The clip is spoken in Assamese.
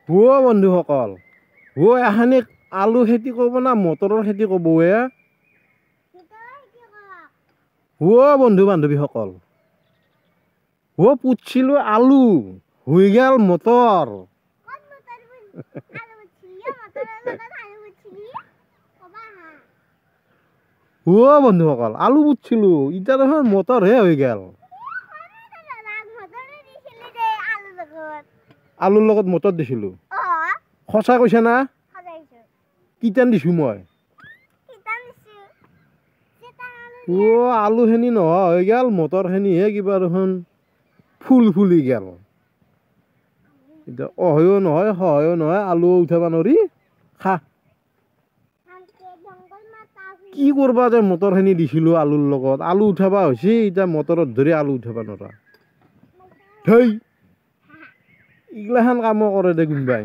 বন্ধুসকল এখানি আলু খেতি কৰিব না মটৰৰ খেতি কৰিব বন্ধু বান্ধৱীসকল পুতছিলোঁ আলু হৈ গেল মটৰ বন্ধুসকল আলু পুতছিলোঁ এতিয়া দেখোন মটৰহে হৈ গেল আলুৰ লগত মটৰ দিছিলোঁ সঁচা কৈছা না কিটান দিছোঁ মই আলুখিনি নোহোৱা হৈ গেল মটৰখিনিহে কিবা দেখোন ফুলি গেল এতিয়া অহয়ো নহয় সহায়ো নহয় আলুও উঠাব নোৱাৰি খা কি কৰবা যে মটৰখিনি দিছিলোঁ আলুৰ লগত আলু উঠাবা হৈছে এতিয়া মটৰত ধৰি আলু উঠাব নোৱাৰা ধেই এইগিলাখান কামো কৰে দে কোনোবাই